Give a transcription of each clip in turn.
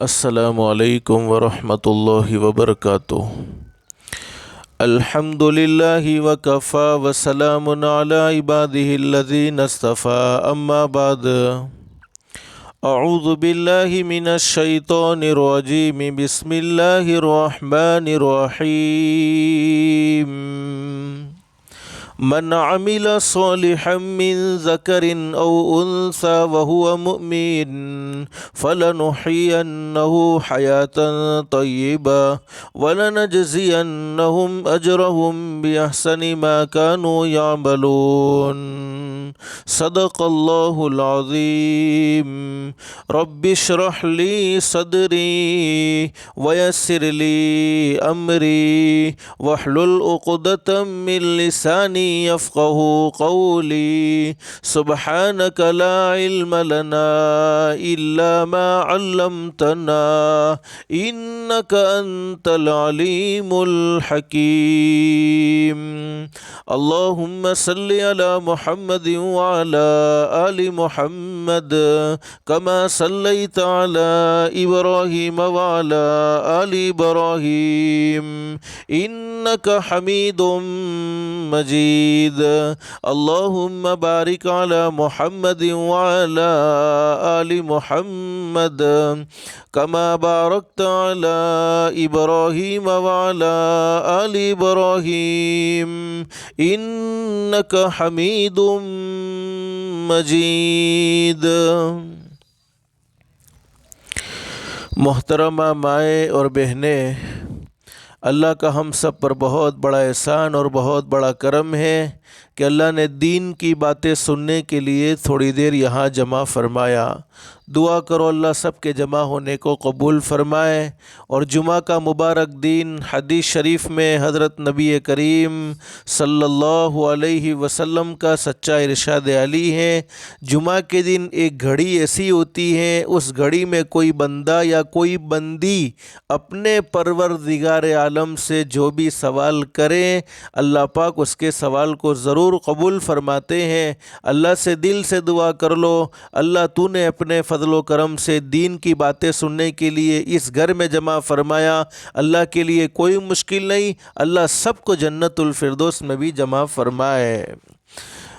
السلام علیکم ورحمۃ اللہ وبرکاتہ۔ الحمد للہ وکفی وسلام علی عبادہ الذین اصطفی، اما بعد۔ اعوذ باللہ من الشیطان الرجیم، بسم اللہ الرحمن الرحیم۔ من عمل صالحا من ذکر او انثى وهو مؤمن فلنحيينه حياة طيبة ولنجزينهم اجرهم باحسن ما كانوا يعملون۔ صدق اللہ العظیم۔ رب اشرح لی صدری ویسر لی امری واحلل عقدۃ من لسانی یفقہوا قولی۔ سبحانک لا علم لنا الا ما علمتنا انک انت العلیم الحکیم۔ اللہم صلی علی محمد وعلى آل محمد كما صليت على إبراهيم وعلى آل إبراهيم إنك حميد مجيد۔ اللهم بارك على محمد وعلى آل محمد كما باركت على إبراهيم وعلى آل إبراهيم إنك حميد مجید۔ محترمہ مائیں اور بہنیں، اللہ کا ہم سب پر بہت بڑا احسان اور بہت بڑا کرم ہے کہ اللہ نے دین کی باتیں سننے کے لیے تھوڑی دیر یہاں جمع فرمایا۔ دعا کرو اللہ سب کے جمع ہونے کو قبول فرمائے۔ اور جمعہ کا مبارک دن، حدیث شریف میں حضرت نبی کریم صلی اللہ علیہ وسلم کا سچا ارشاد علی ہے، جمعہ کے دن ایک گھڑی ایسی ہوتی ہے، اس گھڑی میں کوئی بندہ یا کوئی بندی اپنے پروردگار عالم سے جو بھی سوال کرے، اللہ پاک اس کے سوال کو ضرور قبول فرماتے ہیں۔ اللہ سے دل سے دعا کر لو، اللہ تو نے اپنے فضل و کرم سے دین کی باتیں سننے کے لیے اس گھر میں جمع فرمایا، اللہ کے لیے کوئی مشکل نہیں، اللہ سب کو جنت الفردوس میں بھی جمع فرمائے۔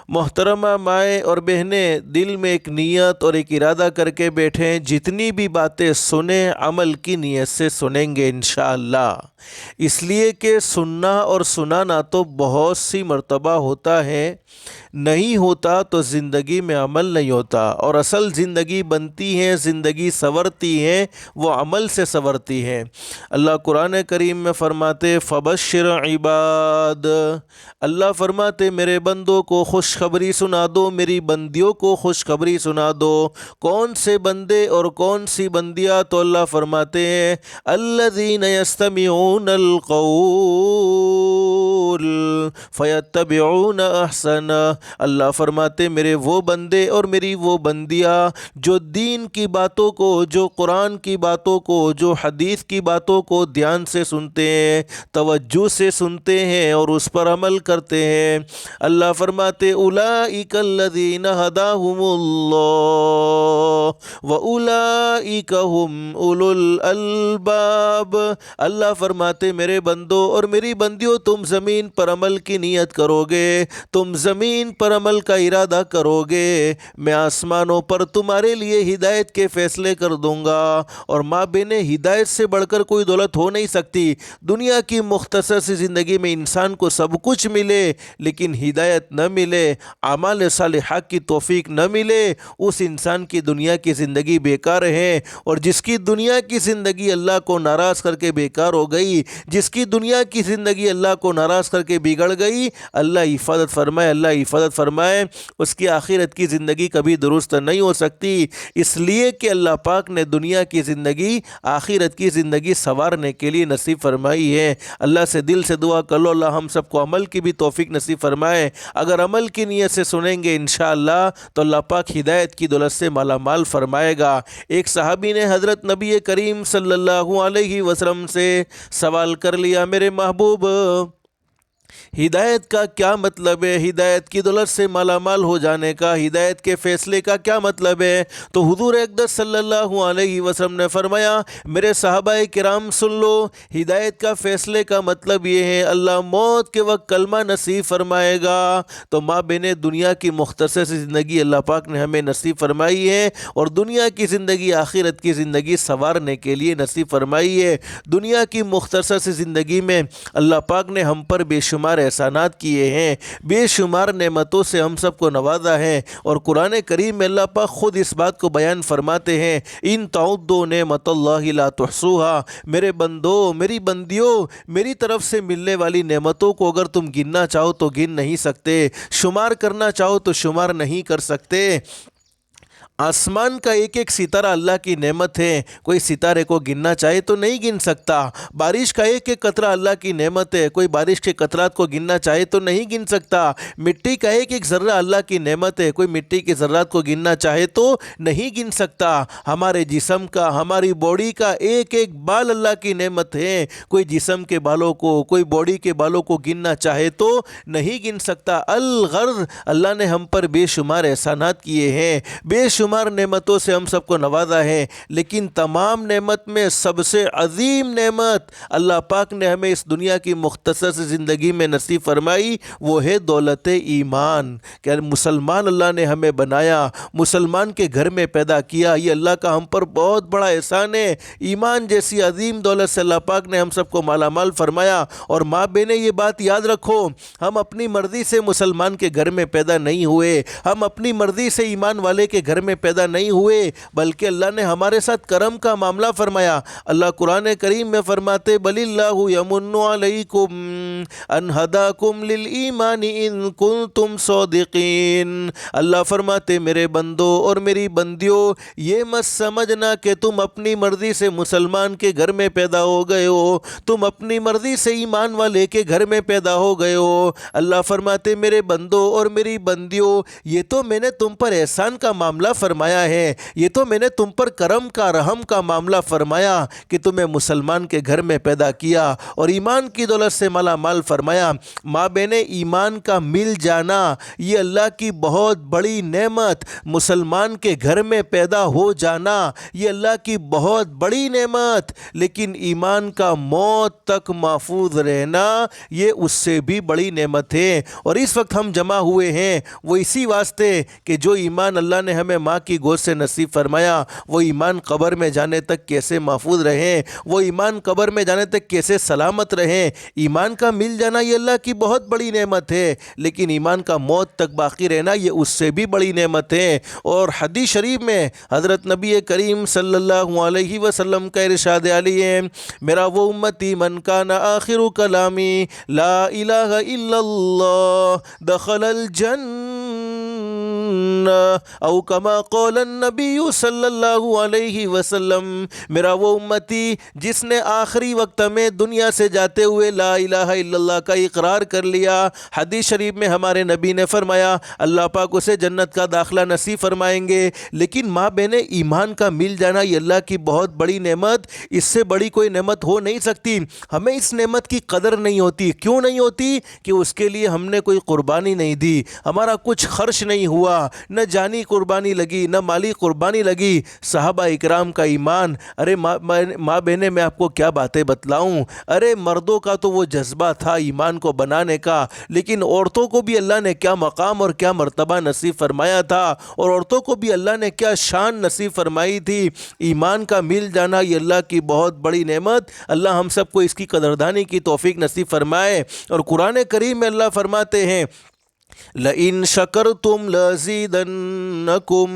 محترمہ مائیں اور بہنیں، دل میں ایک نیت اور ایک ارادہ کر کے بیٹھیں، جتنی بھی باتیں سنیں عمل کی نیت سے سنیں گے انشاءاللہ۔ اس لیے کہ سننا اور سنانا تو بہت سی مرتبہ ہوتا ہے، نہیں ہوتا تو زندگی میں عمل نہیں ہوتا، اور اصل زندگی بنتی ہے، زندگی سنورتی ہے، وہ عمل سے سنورتی ہے۔ اللہ قرآن کریم میں فرماتے فبشر عباد، اللہ فرماتے میرے بندوں کو خوشخبری سنا دو، میری بندیوں کو خوشخبری سنا دو۔ کون سے بندے اور کون سی بندیاں؟ تو اللہ فرماتے ہیں الذین یستمعون القول فیتبعون احسنہ، اللہ فرماتے میرے وہ بندے اور میری وہ بندیاں جو دین کی باتوں کو، جو قرآن کی باتوں کو، جو حدیث کی باتوں کو دھیان سے سنتے ہیں، توجہ سے سنتے ہیں اور اس پر عمل کرتے ہیں۔ اللہ فرماتے اولئک الذین ھداھم اللہ واولئک ھم اولو الالباب، اللہ فرماتے میرے بندوں اور میری بندیوں تم زمین پر عمل کی نیت کرو گے، تم زمین پر عمل کا ارادہ کرو گے، میں آسمانوں پر تمہارے لیے ہدایت کے فیصلے کر دوں گا۔ اور ماں بہنیں، ہدایت سے بڑھ کر کوئی دولت ہو نہیں سکتی۔ دنیا کی مختصر سی زندگی میں انسان کو سب کچھ ملے لیکن ہدایت نہ ملے، اعمال صالحہ کی توفیق نہ ملے، اس انسان کی دنیا کی زندگی بیکار ہے۔ اور جس کی دنیا کی زندگی اللہ کو ناراض کر کے بیکار ہو گئی، جس کی دنیا کی زندگی اللہ کو ناراض کر کے بگڑ گئی، اللہ حفاظت فرمائے، اللہ حفاظت فرمائے، اس کی آخرت کی زندگی کبھی درست نہیں ہو سکتی۔ اس لیے کہ اللہ پاک نے دنیا کی زندگی، آخرت کی زندگی سنوارنے کے لیے نصیب فرمائی ہے۔ اللہ سے دل سے دعا کر لو اللہ ہم سب کو عمل کی بھی توفیق نصیب فرمائے۔ اگر عمل کی نیت سے سنیں گے انشاءاللہ تو اللہ پاک ہدایت کی دولت سے مالا مال فرمائے گا۔ ایک صحابی نے حضرت نبی کریم صلی اللہ علیہ وسلم سے سوال کر لیا، میرے محبوب ہدایت کا کیا مطلب ہے؟ ہدایت کی دولت سے مالا مال ہو جانے کا، ہدایت کے فیصلے کا کیا مطلب ہے؟ تو حضور اقدس صلی اللہ علیہ وسلم نے فرمایا، میرے صحابہ کرام سن لو، ہدایت کا فیصلے کا مطلب یہ ہے اللہ موت کے وقت کلمہ نصیب فرمائے گا۔ تو ماں بہنیں، دنیا کی مختصر سی زندگی اللہ پاک نے ہمیں نصیب فرمائی ہے، اور دنیا کی زندگی، آخرت کی زندگی سنوارنے کے لیے نصیب فرمائی ہے۔ دنیا کی مختصر سی زندگی میں اللہ پاک نے ہم پر بے شمار احسانات کیے ہیں، بے شمار نعمتوں سے ہم سب کو نوازا ہے، اور قرآن کریم میں اللہ پاک خود اس بات کو بیان فرماتے ہیں، ان تعدوا نعمت اللہ لا تحصوها، میرے بندو، میری بندیوں، میری طرف سے ملنے والی نعمتوں کو اگر تم گننا چاہو تو گن نہیں سکتے، شمار کرنا چاہو تو شمار نہیں کر سکتے۔ آسمان کا ایک ایک ستارہ اللہ کی نعمت ہے، کوئی ستارے کو گننا چاہے تو نہیں گن سکتا۔ بارش کا ایک ایک قطرہ اللہ کی نعمت ہے، کوئی بارش کے قطرات کو گننا چاہے تو نہیں گن سکتا۔ مٹی کا ایک ایک ذرہ اللہ کی نعمت ہے، کوئی مٹی کے ذرات کو گننا چاہے تو نہیں گن سکتا۔ ہمارے جسم کا، ہماری باڈی کا ایک ایک بال اللہ کی نعمت ہے، کوئی جسم کے بالوں کو، کوئی باڈی کے بالوں کو گننا چاہے تو نہیں گن سکتا۔ الغرض اللہ نے ہم پر بے شمار احسانات کیے ہیں، بے شمار نعمتوں سے ہم سب کو نوازا ہے، لیکن تمام نعمت میں سب سے عظیم نعمت اللہ پاک نے ہمیں اس دنیا کی مختصر سی زندگی میں نصیب فرمائی، وہ ہے دولت ایمان۔ کہ مسلمان اللہ نے ہمیں بنایا، مسلمان کے گھر میں پیدا کیا، یہ اللہ کا ہم پر بہت بڑا احسان ہے۔ ایمان جیسی عظیم دولت سے اللہ پاک نے ہم سب کو مالا مال فرمایا۔ اور ماں بہنیں، یہ بات یاد رکھو، ہم اپنی مرضی سے مسلمان کے گھر میں پیدا نہیں ہوئے، ہم اپنی مرضی سے ایمان والے کے گھر میں پیدا نہیں ہوئے، بلکہ اللہ نے ہمارے ساتھ کرم کا معاملہ فرمایا۔ اللہ قرآن کریم میں فرماتے، بل اللہ یمن علیکم ان ہداکم للایمان ان کنتم صادقین۔ اللہ فرماتے، میرے بندو اور میری بندیوں، یہ مت سمجھنا کہ تم اپنی مرضی سے مسلمان کے گھر میں پیدا ہو گئے ہو، تم اپنی مرضی سے ایمان والے کے گھر میں پیدا ہو گئے ہو۔ اللہ فرماتے، میرے بندو اور میری بندیوں، یہ تو میں نے تم پر احسان کا معاملہ فرمایا ہے، یہ تو میں نے تم پر کرم کا، رحم کا معاملہ فرمایا کہ تمہیں مسلمان کے گھر میں پیدا کیا اور ایمان کی دولت سے مالا مال فرمایا۔ ماں بہنیں، ایمان کا مل جانا یہ اللہ کی بہت بڑی نعمت، مسلمان کے گھر میں پیدا ہو جانا یہ اللہ کی بہت بڑی نعمت، لیکن ایمان کا موت تک محفوظ رہنا یہ اس سے بھی بڑی نعمت ہے۔ اور اس وقت ہم جمع ہوئے ہیں وہ اسی واسطے کہ جو ایمان اللہ نے ہمیں ماں کی گود سے نصیب فرمایا، وہ ایمان قبر میں جانے تک کیسے محفوظ رہیں، وہ ایمان قبر میں جانے تک کیسے سلامت رہیں۔ ایمان کا مل جانا یہ اللہ کی بہت بڑی نعمت ہے، لیکن ایمان کا موت تک باقی رہنا یہ اس سے بھی بڑی نعمت ہے۔ اور حدیث شریف میں حضرت نبی کریم صلی اللہ علیہ وسلم کا ارشاد علی ہے، میرا وہ امتی من کان آخر کلامی لا الہ الا اللہ دخل الجنہ او کما قال النبی صلی اللہ علیہ وسلم، میرا وہ امتی جس نے آخری وقت میں دنیا سے جاتے ہوئے لا الہ الا اللہ کا اقرار کر لیا، حدیث شریف میں ہمارے نبی نے فرمایا اللہ پاک اسے جنت کا داخلہ نصیب فرمائیں گے۔ لیکن ماں بہنیں، ایمان کا مل جانا یہ اللہ کی بہت بڑی نعمت، اس سے بڑی کوئی نعمت ہو نہیں سکتی۔ ہمیں اس نعمت کی قدر نہیں ہوتی، کیوں نہیں ہوتی؟ کہ اس کے لیے ہم نے کوئی قربانی نہیں دی، ہمارا کچھ خرچ نہیں ہوا، نہ جانی قربانی لگی نہ مالی قربانی لگی۔ صحابہ اکرام کا ایمان، ارے ماں بہنیں، میں آپ کو کیا باتیں بتلاؤں، ارے مردوں کا تو وہ جذبہ تھا ایمان کو بنانے کا، لیکن عورتوں کو بھی اللہ نے کیا مقام اور کیا مرتبہ نصیب فرمایا تھا، اور عورتوں کو بھی اللہ نے کیا شان نصیب فرمائی تھی۔ ایمان کا مل جانا یہ اللہ کی بہت بڑی نعمت، اللہ ہم سب کو اس کی قدردانی کی توفیق نصیب فرمائے۔ اور قرآن کریم میں اللہ فرماتے ہیں، لئن شکرتم لازیدنکم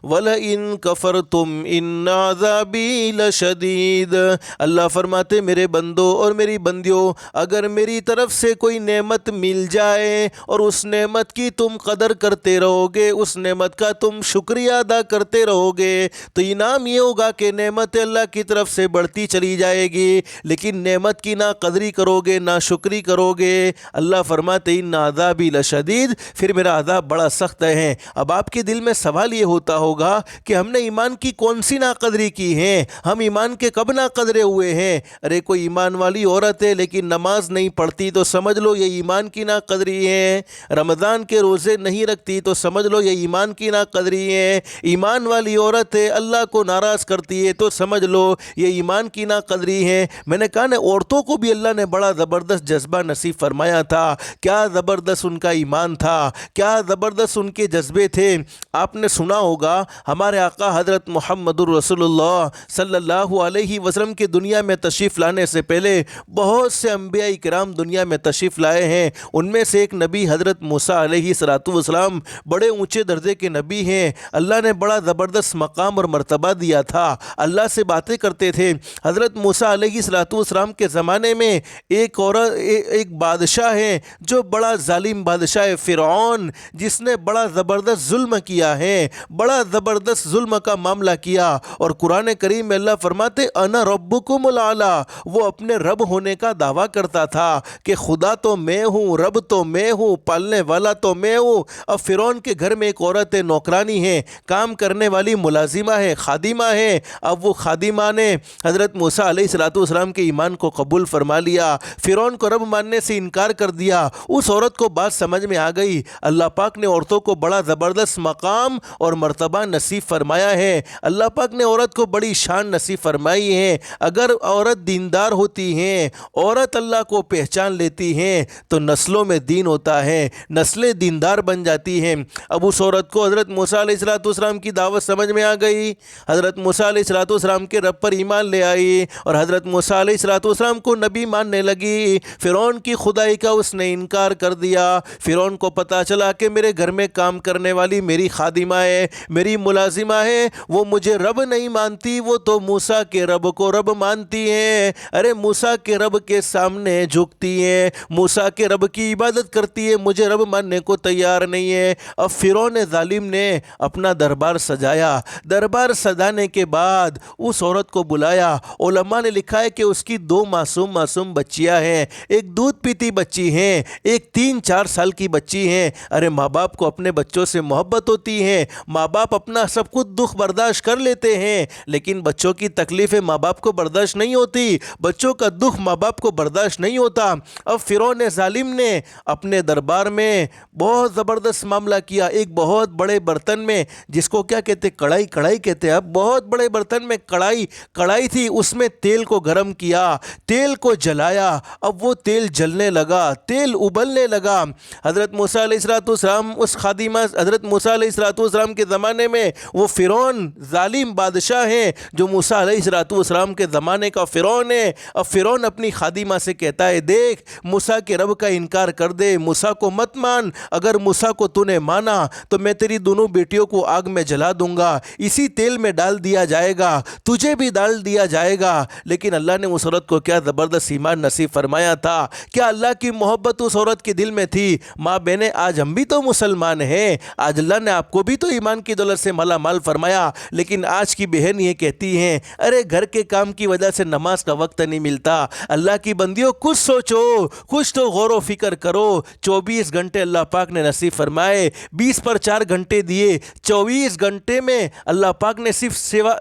ولئن کفرتم ان عذابی لشدید۔ اللہ فرماتے، میرے بندو اور میری بندیوں، اگر میری طرف سے کوئی نعمت مل جائے اور اس نعمت کی تم قدر کرتے رہو گے، اس نعمت کا تم شکریہ ادا کرتے رہو گے، تو انعام یہ ہوگا کہ نعمت اللہ کی طرف سے بڑھتی چلی جائے گی۔ لیکن نعمت کی نہ قدری کرو گے، نہ شکری کرو گے، اللہ فرماتے ان عذابی لشدید، شدید، پھر میرا عذاب بڑا سخت ہے۔ اب آپ کے دل میں سوال یہ ہوتا ہوگا کہ ہم نے ایمان کی کون سی ناقدری کی ہے، ہم ایمان کے کب ناقدرے ہوئے ہیں؟ ارے کوئی ایمان والی عورت ہے لیکن نماز نہیں پڑھتی تو سمجھ لو یہ ایمان کی ناقدری ہے، رمضان کے روزے نہیں رکھتی تو سمجھ لو یہ ایمان کی ناقدری ہے، ایمان والی عورت ہے اللہ کو ناراض کرتی ہے تو سمجھ لو یہ ایمان کی ناقدری ہے۔ میں نے کہا نا عورتوں کو بھی اللہ نے بڑا زبردست جذبہ نصیب فرمایا تھا، کیا زبردست ان کا ایمان تھا، کیا زبردست ان کے جذبے تھے۔ آپ نے سنا ہوگا ہمارے آقا حضرت محمد الرسول اللہ صلی اللہ علیہ وسلم کے دنیا میں تشریف لانے سے پہلے بہت سے انبیاء کرام دنیا میں تشریف لائے ہیں، ان میں سے ایک نبی حضرت موسیٰ علیہ السلام بڑے اونچے درجے کے نبی ہیں، اللہ نے بڑا زبردست مقام اور مرتبہ دیا تھا، اللہ سے باتیں کرتے تھے۔ حضرت موسیٰ علیہ السلام کے زمانے میں ایک بادشاہ ہے جو بڑا ظالم بادشاہ ہے، فرعون، جس نے بڑا زبردست ظلم کیا ہے، بڑا زبردست ظلم کا معاملہ کیا، اور قرآن کریم میں اللہ فرماتے انا ربکم الاعلی، وہ اپنے رب ہونے کا دعویٰ کرتا تھا کہ خدا تو میں ہوں، رب تو میں ہوں، پالنے والا تو میں ہوں۔ اب فرعون کے گھر میں ایک عورت ہے، نوکرانی ہے، کام کرنے والی ملازمہ ہے، خادمہ ہے۔ اب وہ خادمہ نے حضرت موسیٰ علیہ السلام کے ایمان کو قبول فرما لیا، فرعون کو رب ماننے سے انکار کر دیا۔ اس عورت کو بات سمجھ میں آ گئی، اللہ پاک نے عورتوں کو بڑا زبردست مقام اور مرتبہ نصیب فرمایا ہے، اللہ پاک نے عورت کو بڑی شان نصیب فرمائی ہے۔ اگر عورت دیندار ہوتی ہیں، عورت اللہ کو پہچان لیتی ہیں تو نسلوں میں دین ہوتا ہے، نسلیں دیندار بن جاتی ہیں۔ اب اس عورت کو حضرت موسیٰ علیہ السلام کی دعوت سمجھ میں آ گئی، حضرت موسیٰ علیہ السلام کے رب پر ایمان لے آئی اور حضرت موسیٰ علیہ السلام کو نبی ماننے لگی۔ فرعون کی خدائی کا اس نے انکار کر دیا۔ فرعون کو پتا چلا کہ میرے گھر میں کام کرنے والی میری خادمہ ہے، میری ملازمہ ہے، وہ مجھے رب نہیں مانتی، وہ تو موسیٰ کے رب کو رب مانتی ہیں۔ ارے موسیٰ کے رب کے سامنے جھکتی ہیں، موسیٰ کے رب کی عبادت کرتی ہے، مجھے رب ماننے کو تیار نہیں ہے۔ اب فرعون ظالم نے اپنا دربار سجایا، دربار سجانے کے بعد اس عورت کو بلایا۔ علماء نے لکھا ہے کہ اس کی دو معصوم بچیاں ہیں، ایک دودھ پیتی بچی ہیں، ایک 3-4 سال کی بچی ہیں۔ ارے ماں باپ کو اپنے بچوں سے محبت ہوتی ہے، ماں باپ اپنا سب کچھ دکھ برداشت کر لیتے ہیں، لیکن بچوں کی تکلیفیں ماں باپ کو برداشت نہیں ہوتی، بچوں کا دکھ ماں باپ کو برداشت نہیں ہوتا۔ اب فرعون ظالم نے اپنے دربار میں بہت زبردست معاملہ کیا، ایک بہت بڑے برتن میں، جس کو کیا کہتے، کڑھائی کہتے ہیں، اب بہت بڑے برتن میں کڑھائی تھی، اس میں تیل کو گرم کیا، تیل کو جلایا، اب وہ تیل جلنے لگا، تیل ابلنے لگا۔ حضرت موسیٰ علیہ السلام اس خادمہ حضرت موسیٰ علیہ السلام کے زمانے میں وہ فرعون ظالم بادشاہ ہیں جو موسیٰ علیہ السلام کے زمانے کا فرعون ہے۔ اب فرعون اپنی خادمہ سے کہتا ہے دیکھ موسیٰ کے رب کا انکار کر دے، موسیٰ کو مت مان، اگر موسیٰ کو تو نے مانا تو میں تیری دونوں بیٹیوں کو آگ میں جلا دوں گا، اسی تیل میں ڈال دیا جائے گا، تجھے بھی ڈال دیا جائے گا۔ لیکن اللہ نے اس عورت کو کیا زبردست ایمان نصیب فرمایا تھا، کیا اللہ کی محبت اس عورت کے دل میں تھی۔ ماں بہنیں آج ہم بھی تو مسلمان ہیں، آج اللہ نے آپ کو بھی تو ایمان کی دولت سے مالا مال فرمایا، لیکن آج کی بہن یہ کہتی ہیں ارے گھر کے کام کی وجہ سے نماز کا وقت نہیں ملتا۔ اللہ کی بندیوں کچھ سوچو، کچھ تو غور و فکر کرو۔ 24 گھنٹے اللہ پاک نے نصیب فرمائے، 20 پر 4 گھنٹے دیے، 24 گھنٹے میں اللہ پاک نے صرف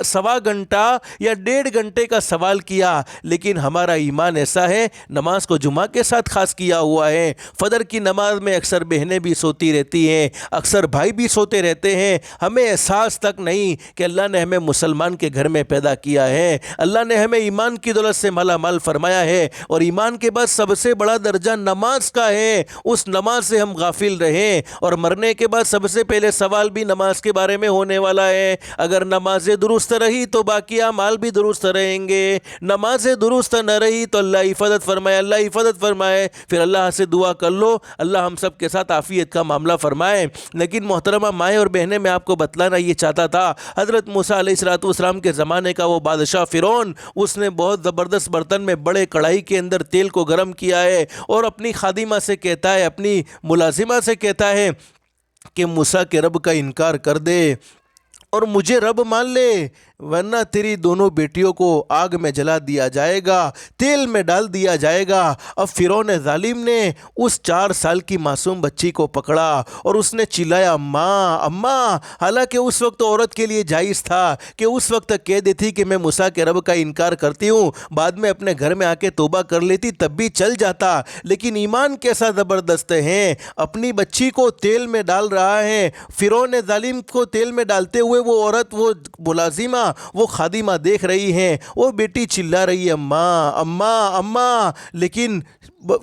سوا گھنٹہ یا 1.5 گھنٹے کا سوال کیا، لیکن ہمارا ایمان ایسا ہے، نماز کو جمعہ کے ساتھ خاص کیا ہوا ہے۔ فجر کی نماز میں اکثر بہنیں بھی سوتی رہتی ہیں، اکثر بھائی بھی سوتے رہتے ہیں، ہمیں احساس تک نہیں کہ اللہ نے ہمیں مسلمان کے گھر میں پیدا کیا ہے، اللہ نے ہمیں ایمان کی دولت سے مالا مال فرمایا ہے، اور ایمان کے بعد سب سے بڑا درجہ نماز کا ہے۔ اس نماز سے ہم غافل رہیں، اور مرنے کے بعد سب سے پہلے سوال بھی نماز کے بارے میں ہونے والا ہے۔ اگر نمازیں درست رہی تو باقی اعمال بھی درست رہیں گے، نمازیں درست نہ رہی تو اللہ حفاظت فرمائے، اللہ حفاظت فرمائے۔ پھر اللہ سے دعا کر لو اللہ ہم سب کے ساتھ عافیت کا معاملہ فرمائے۔ لیکن محترمہ مائیں اور بہنیں، میں آپ کو بتلانا یہ چاہتا تھا، حضرت موسیٰ علیہ السلام کے زمانے کا وہ بادشاہ فرعون، اس نے بہت زبردست برتن میں بڑے کڑھائی کے اندر تیل کو گرم کیا ہے، اور اپنی خادمہ سے کہتا ہے، اپنی ملازمہ سے کہتا ہے کہ موسیٰ کے رب کا انکار کر دے اور مجھے رب مان لے، ورنہ تیری دونوں بیٹیوں کو آگ میں جلا دیا جائے گا، تیل میں ڈال دیا جائے گا۔ اب فرعون ظالم نے اس 4 سال کی معصوم بچی کو پکڑا اور اس نے چلایا اماں اماں، حالانکہ اس وقت عورت کے لیے جائز تھا کہ اس وقت کہہ دیتی کہ میں موسیٰ کے رب کا انکار کرتی ہوں، بعد میں اپنے گھر میں آ کے توبہ کر لیتی تب بھی چل جاتا، لیکن ایمان کیسا زبردست ہے، اپنی بچی کو تیل میں ڈال رہا ہے۔ فرعون ظالم کو تیل میں ڈالتے ہوئے وہ عورت، وہ ملازمہ، وہ خادمہ دیکھ رہی ہیں، وہ بیٹی چلا رہی ہے اماں اماں اماں، لیکن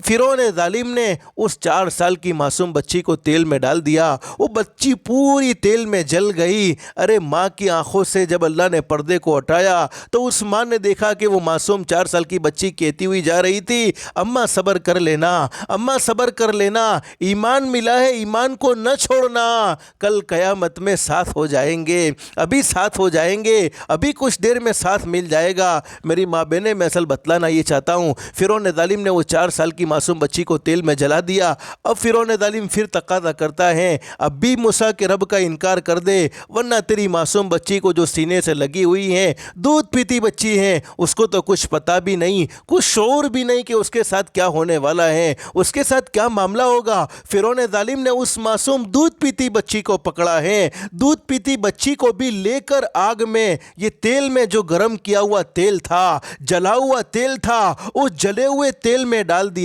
فرعون ظالم نے اس 4 سال کی معصوم بچی کو تیل میں ڈال دیا، وہ بچی پوری تیل میں جل گئی۔ ارے ماں کی آنکھوں سے جب اللہ نے پردے کو ہٹایا تو اس ماں نے دیکھا کہ وہ معصوم 4 سال کی بچی کہتی ہوئی جا رہی تھی، اماں صبر کر لینا، اماں صبر کر لینا، ایمان ملا ہے، ایمان کو نہ چھوڑنا، کل قیامت میں ساتھ ہو جائیں گے، ابھی ساتھ ہو جائیں گے، ابھی کچھ دیر میں ساتھ مل جائے گا۔ میری ماں بہنیں، میں اصل بتلانا یہ چاہتا ہوں، فرعون ظالم نے وہ 4 سال کی معصوم بچی کو تیل میں جلا دیا۔ اب فرعون ظالم پھر تقاضا کرتا ہے اب بھی موسیٰ کے رب کا انکار کر دے، ورنہ تیری معصوم بچی کو جو سینے سے لگی ہوئی ہے، دودھ پیتی بچی ہے، اس کو تو کچھ پتہ بھی نہیں، کچھ شعور بھی نہیں کہ اس کے ساتھ کیا ہونے والا ہے، اس کے ساتھ کیا معاملہ ہوگا۔ فرعون ظالم نے اس معصوم دودھ پیتی بچی کو پکڑا ہے، دودھ پیتی بچی کو بھی لے کر آگ میں، یہ تیل میں جو گرم کیا ہوا تیل تھا، جلا ہوا تیل تھا، اس جلے ہوئے تیل میں ڈال دیا۔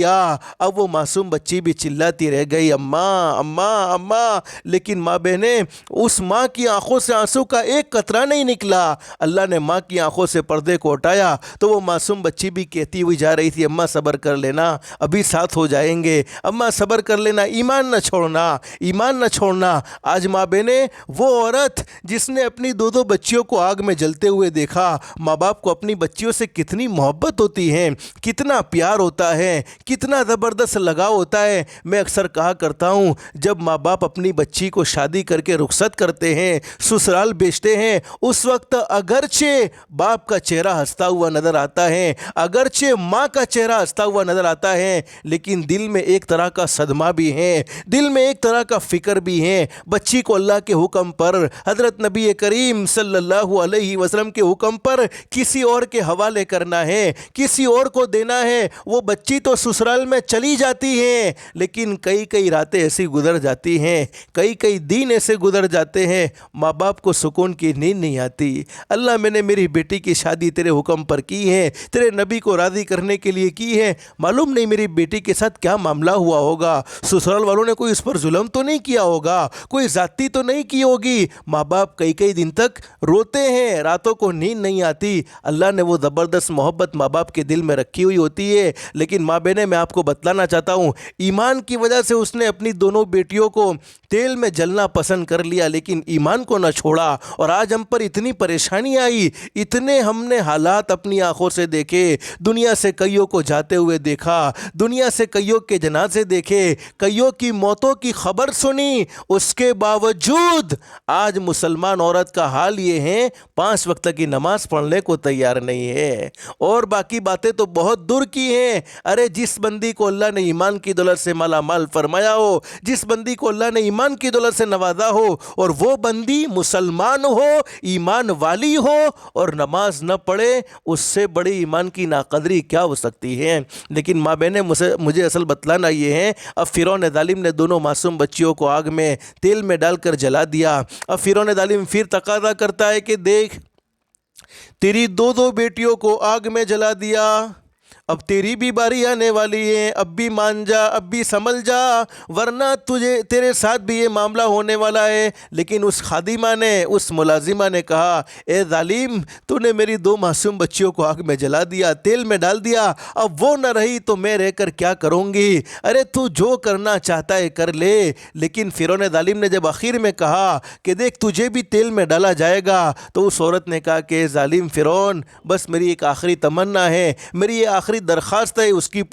اب وہ معصوم بچی بھی چلاتی رہ گئی اماں اماں اماں، لیکن ماں بہنیں، اس ماں کی آنکھوں سے آنسو کا ایک قطرہ نہیں نکلا۔ اللہ نے ماں کی آنکھوں سے پردے کو ہٹایا تو وہ معصوم بچی بھی کہتی ہوئی جا رہی تھی اماں صبر کر لینا، ابھی ساتھ ہو جائیں گے، اماں صبر کر لینا، ایمان نہ چھوڑنا، ایمان نہ چھوڑنا۔ آج ماں بہنیں، وہ عورت جس نے اپنی 2 بچیوں کو آگ میں جلتے ہوئے دیکھا، ماں باپ کو اپنی بچیوں سے کتنی محبت ہوتی ہے، کتنا پیار ہوتا ہے، کتنا زبردست لگاؤ ہوتا ہے۔ میں اکثر کہا کرتا ہوں، جب ماں باپ اپنی بچی کو شادی کر کے رخصت کرتے ہیں، سسرال بیچتے ہیں، اس وقت اگرچہ باپ کا چہرہ ہنستا ہوا نظر آتا ہے، اگرچہ ماں کا چہرہ ہنستا ہوا نظر آتا ہے، لیکن دل میں ایک طرح کا صدمہ بھی ہے، دل میں ایک طرح کا فکر بھی ہے۔ بچی کو اللہ کے حکم پر، حضرت نبی کریم صلی اللہ علیہ وسلم کے حکم پر کسی اور کے حوالے کرنا ہے، کسی اور کو دینا ہے۔ وہ بچی تو سسرال میں چلی جاتی ہے، لیکن کئی راتیں ایسی گزر جاتی ہیں، کئی دن ایسے گزر جاتے ہیں، ماں باپ کو سکون کی نیند نہیں آتی۔ اللہ، میں نے میری بیٹی کی شادی تیرے حکم پر کی ہے، تیرے نبی کو راضی کرنے کے لیے کی ہے، معلوم نہیں میری بیٹی کے ساتھ کیا معاملہ ہوا ہوگا، سسرال والوں نے کوئی اس پر ظلم تو نہیں کیا ہوگا، کوئی زیادتی تو نہیں کی ہوگی۔ ماں باپ کئی دن تک روتے ہیں، راتوں کو نیند نہیں آتی۔ اللہ نے وہ زبردست محبت ماں باپ کے دل میں رکھی ہوئی ہوتی ہے، لیکن ماں بہنیں، میں آپ کو بتلانا چاہتا ہوں، ایمان کی وجہ سے اس نے اپنی دونوں بیٹیوں کو تیل میں جلنا پسند کر لیا، لیکن ایمان کو نہ چھوڑا، اور آج ہم پر اتنی پریشانی آئی، اتنے ہم نے حالات اپنی آنکھوں سے دیکھے، دنیا سے کئیوں کو جاتے ہوئے دیکھا، دنیا سے کئیوں کے جنازے دیکھے، کئیوں کی موتوں کی خبر سنی، اس کے باوجود آج مسلمان عورت کا حال یہ ہے 5 وقت کی نماز پڑھنے کو تیار نہیں ہے، اور باقی باتیں تو بہت دور کی ہیں۔ ارے جس بندی کو اللہ نے ایمان کی دولت سے مالا مال فرمایا ہو، جس بندی کو اللہ نے ایمان کی دولت سے نوازا ہو، اور وہ بندی مسلمان ہو، ایمان والی ہو، اور نماز نہ پڑھے، اس سے بڑی ایمان کی ناقدری کیا ہو سکتی ہے۔ لیکن ماں بہنیں، مجھے اصل بتلانا یہ ہے، اب فرعون ظالم نے دونوں معصوم بچیوں کو آگ میں تیل میں ڈال کر جلا دیا۔ اب فرعون ظالم پھر تقاضا کرتا ہے کہ دیکھ، تیری 2 بیٹیوں کو آگ میں جلا دیا، اب تیری بھی باری آنے والی ہے، اب بھی مان جا، اب بھی سنبھل جا، ورنہ تیرے ساتھ بھی یہ معاملہ ہونے والا ہے۔ لیکن اس خادمہ نے، اس ملازمہ نے کہا، اے ظالم، تو نے میری 2 معصوم بچیوں کو آگ میں جلا دیا، تیل میں ڈال دیا، اب وہ نہ رہی تو میں رہ کر کیا کروں گی؟ ارے تو جو کرنا چاہتا ہے کر لے۔ لیکن فرعون ظالم نے جب آخر میں کہا کہ دیکھ، تجھے بھی تیل میں ڈالا جائے گا، تو اس عورت نے کہا کہ ظالم فرعون، بس میری ایک آخری تمنا ہے، میری یہ آخری درخواست ہے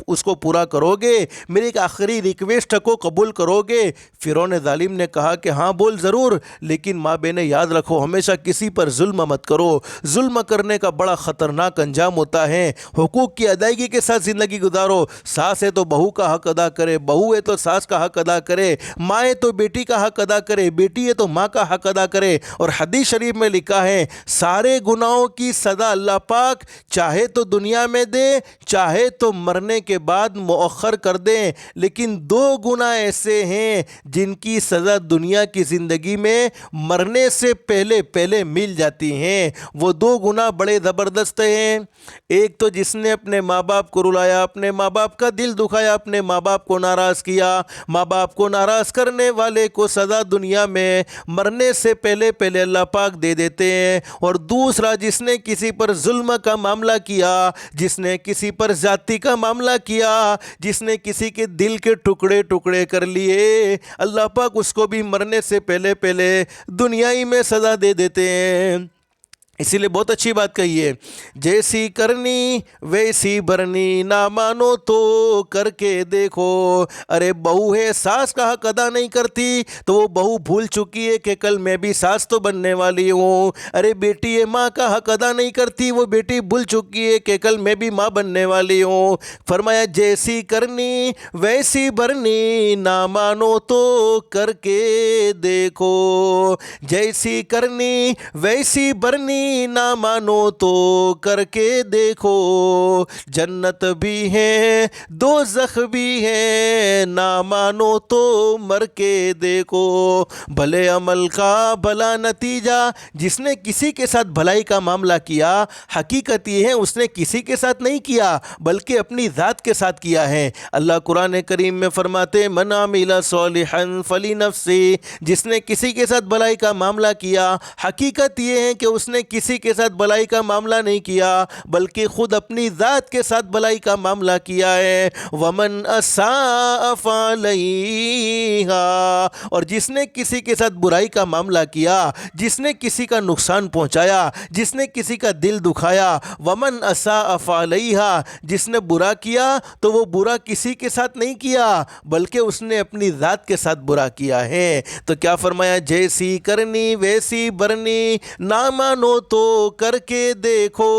اس کو پورا کرو گے؟ میری ایک آخری ریکویسٹ کو قبول کرو گے؟ فرعون ظالم نے کہا کہ ہاں بول ضرور، لیکن ماں بہنیں یاد رکھو ہمیشہ کسی پر ظلم مت کرو، ظلم کرنے کا بڑا خطرناک انجام ہوتا ہے۔ حقوق کی ادائیگی کے ساتھ زندگی گزارو، ساس ہے تو بہو کا حق ادا کرے، بہو ہے تو ساس کا حق ادا کرے، ماں ہے تو بیٹی کا حق ادا کرے، بیٹی ہے تو ماں کا حق ادا کرے۔ اور حدیث شریف میں لکھا ہے سارے گناہوں کی سزا اللہ پاک چاہے تو دنیا میں دے، چاہے تو مرنے کے بعد مؤخر کر دیں، لیکن دو گناہ ایسے ہیں جن کی سزا دنیا کی زندگی میں مرنے سے پہلے مل جاتی ہیں۔ وہ دو گناہ بڑے زبردست ہیں۔ ایک تو جس نے اپنے ماں باپ کو رلایا، اپنے ماں باپ کا دل دکھایا، اپنے ماں باپ کو ناراض کیا، ماں باپ کو ناراض کرنے والے کو سزا دنیا میں مرنے سے پہلے اللہ پاک دے دیتے ہیں۔ اور دوسرا جس نے کسی پر ظلم کا معاملہ کیا، جس نے کسی پر زیادتی کا معاملہ کیا، جس نے کسی کے دل کے ٹکڑے کر لیے، اللہ پاک اس کو بھی مرنے سے پہلے دنیا ہی میں سزا دے دیتے ہیں۔ اسی لیے بہت اچھی بات کہی ہے، جیسی کرنی ویسی بھرنی، نہ مانو تو کر کے دیکھو۔ ارے بہو ہے ساس کا حق ادا نہیں کرتی تو وہ بہو بھول چکی ہے کہ کل میں بھی ساس تو بننے والی ہوں۔ ارے بیٹی ہے ماں کا حق ادا نہیں کرتی، وہ بیٹی بھول چکی ہے کہ کل میں بھی ماں بننے والی ہوں۔ فرمایا جیسی کرنی ویسی بھرنی، نہ مانو تو کر کے دیکھو۔ جیسی کرنی ویسی بھرنی، نہ مانو تو کر کے دیکھو۔ جنت بھی ہے دوزخ بھی ہے، نہ مانو تو مر کے دیکھو۔ بھلے عمل کا بھلا نتیجہ، جس نے کسی کے ساتھ بھلائی کا معاملہ کیا، حقیقت یہ ہے اس نے کسی کے ساتھ نہیں کیا بلکہ اپنی ذات کے ساتھ کیا ہے۔ اللہ قرآن کریم میں فرماتے من عمل صالحا فلنفسہ، جس نے کسی کے ساتھ بھلائی کا معاملہ کیا، حقیقت یہ ہے کہ اس نے کسی کے ساتھ بھلائی کا معاملہ نہیں کیا بلکہ خود اپنی ذات کے ساتھ بھلائی کا معاملہ کیا ہے۔ ومن اساء فعلیہا، اور جس نے کسی کے ساتھ برائی کا معاملہ کیا، جس نے کسی کا نقصان پہنچایا، جس نے کسی کا دل دکھایا، ومن اساء فعلیہا، جس نے برا کیا تو وہ برا کسی کے ساتھ نہیں کیا بلکہ اس نے اپنی ذات کے ساتھ برا کیا ہے۔ تو کیا فرمایا جیسی کرنی ویسی بھرنی، نہ مانو تو کر کے دیکھو۔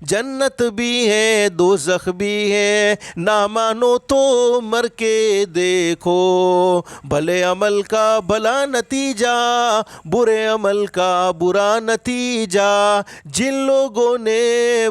جنت بھی ہے دوزخ بھی ہے، نہ مانو تو مر کے دیکھو۔ بھلے عمل کا بھلا نتیجہ، برے عمل کا برا نتیجہ، جن لوگوں نے